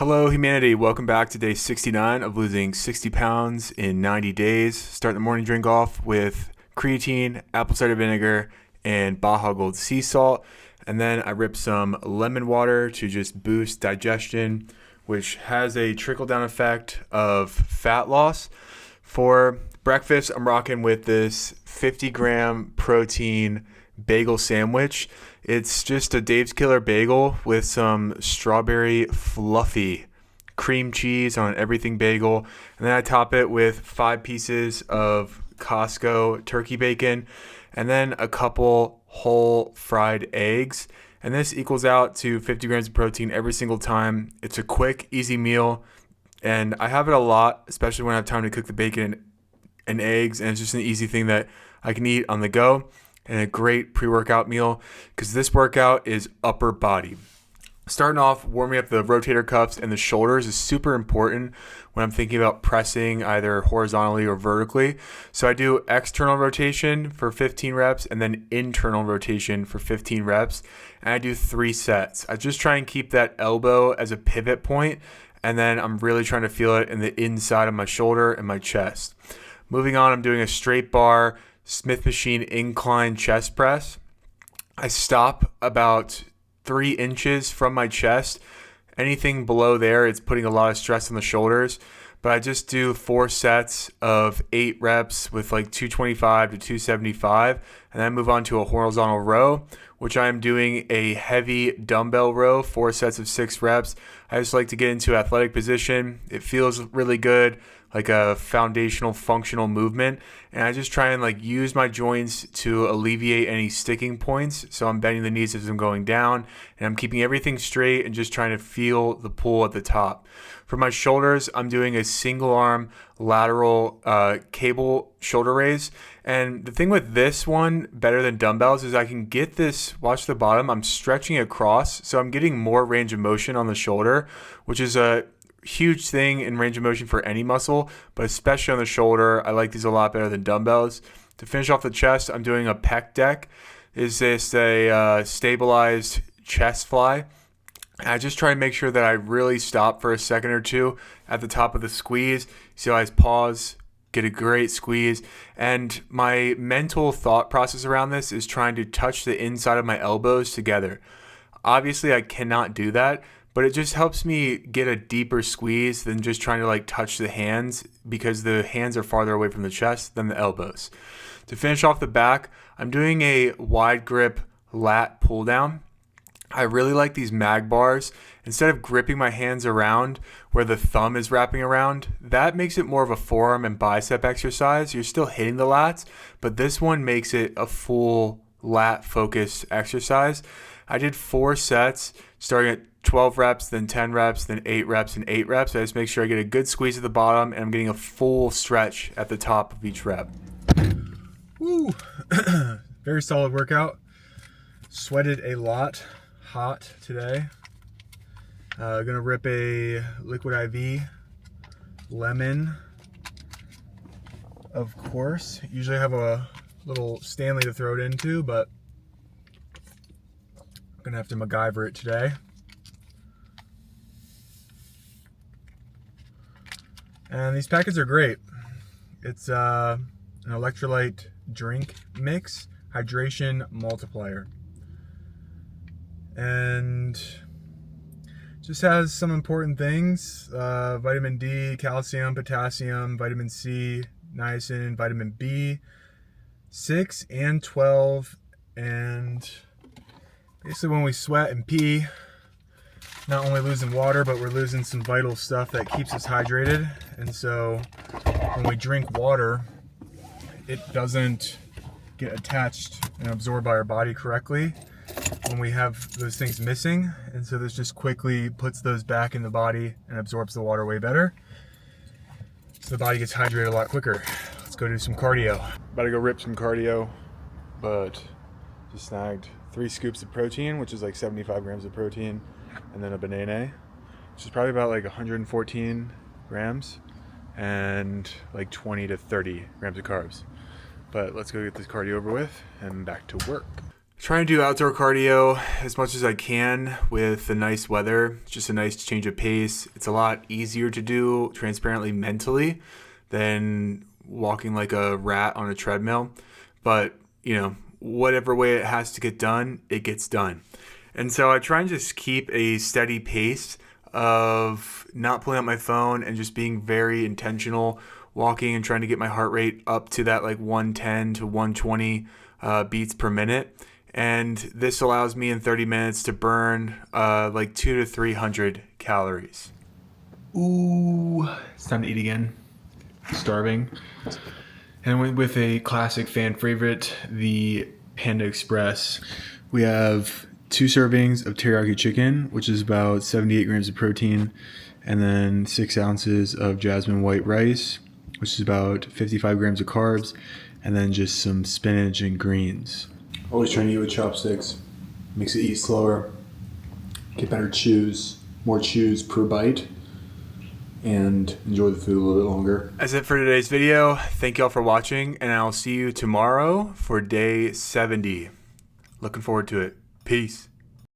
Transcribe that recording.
Hello, humanity. Welcome back to day 69 of losing 60 pounds in 90 days. Start the morning drink off with creatine, apple cider vinegar, and Baja Gold sea salt. And then I rip some lemon water to just boost digestion, which has a trickle-down effect of fat loss. For breakfast, I'm rocking with this 50-gram protein bagel sandwich. It's just a Dave's Killer bagel with some strawberry fluffy cream cheese on an everything bagel. And then I top it with 5 pieces of Costco turkey bacon and then a couple whole fried eggs. And this equals out to 50 grams of protein every single time. It's a quick, easy meal. And I have it a lot, especially when I have time to cook the bacon and eggs. And it's just an easy thing that I can eat on the go. And a great pre-workout meal because this workout is upper body. Starting off, warming up the rotator cuffs and the shoulders is super important when I'm thinking about pressing either horizontally or vertically. So I do external rotation for 15 reps and then internal rotation for 15 reps. And I do 3 sets. I just try and keep that elbow as a pivot point, and then I'm really trying to feel it in the inside of my shoulder and my chest. Moving on, I'm doing a straight bar Smith machine incline chest press. I stop about 3 inches from my chest. Anything below there, it's putting a lot of stress on the shoulders. But I just do 4 sets of 8 reps with like 225 to 275. And then move on to a horizontal row, which I am doing a heavy dumbbell row, 4 sets of 6 reps. I just like to get into athletic position. It feels really good, like a foundational functional movement. And I just try and like use my joints to alleviate any sticking points. So I'm bending the knees as I'm going down, and I'm keeping everything straight and just trying to feel the pull at the top. For my shoulders, I'm doing a single arm lateral cable shoulder raise. And the thing with this one, better than dumbbells, is I can get this, watch the bottom, I'm stretching across. So I'm getting more range of motion on the shoulder, which is a huge thing in range of motion for any muscle, but especially on the shoulder. I like these a lot better than dumbbells. To finish off the chest, I'm doing a pec deck. Is this a stabilized chest fly? And I just try to make sure that I really stop for a second or two at the top of the squeeze. See how I pause, get a great squeeze. And my mental thought process around this is trying to touch the inside of my elbows together. Obviously, I cannot do that, but it just helps me get a deeper squeeze than just trying to like touch the hands, because the hands are farther away from the chest than the elbows. To finish off the back, I'm doing a wide grip lat pull down. I really like these mag bars. Instead of gripping my hands around where the thumb is wrapping around, that makes it more of a forearm and bicep exercise. You're still hitting the lats, but this one makes it a full lat focused exercise. I did 4 sets starting at 12 reps, then 10 reps, then 8 reps, and 8 reps. I just make sure I get a good squeeze at the bottom, and I'm getting a full stretch at the top of each rep. Woo! Very solid workout. Sweated a lot. Hot today. Gonna rip a liquid IV, lemon, of course. Usually I have a little Stanley to throw it into, but I'm gonna have to MacGyver it today. And these packets are great. It's an electrolyte drink mix, hydration multiplier. And just has some important things: vitamin D, calcium, potassium, vitamin C, niacin, vitamin B6 and 12. And basically when we sweat and pee, not only losing water, but we're losing some vital stuff that keeps us hydrated. And so when we drink water, it doesn't get attached and absorbed by our body correctly when we have those things missing. And so this just quickly puts those back in the body and absorbs the water way better, so the body gets hydrated a lot quicker. Let's go do some cardio. About to go rip some cardio, but just snagged 3 scoops of protein, which is like 75 grams of protein, and then a banana, which is probably about like 114 grams, and like 20 to 30 grams of carbs. But let's go get this cardio over with and back to work. Trying to do outdoor cardio as much as I can with the nice weather. It's just a nice change of pace. It's a lot easier to do transparently mentally than walking like a rat on a treadmill. But, whatever way it has to get done, it gets done. And so I try and just keep a steady pace of not pulling out my phone and just being very intentional, walking and trying to get my heart rate up to that like 110 to 120 beats per minute. And this allows me in 30 minutes to burn like 200 to 300 calories. Ooh, it's time to eat again. Starving. And I went with a classic fan favorite, the Panda Express. We have 2 servings of teriyaki chicken, which is about 78 grams of protein, and then 6 ounces of jasmine white rice, which is about 55 grams of carbs, and then just some spinach and greens. Always trying to eat with chopsticks. Makes it eat slower. Get better chews. More chews per bite. And enjoy the food a little bit longer. That's it for today's video. Thank y'all for watching. And I'll see you tomorrow for day 70. Looking forward to it. Peace.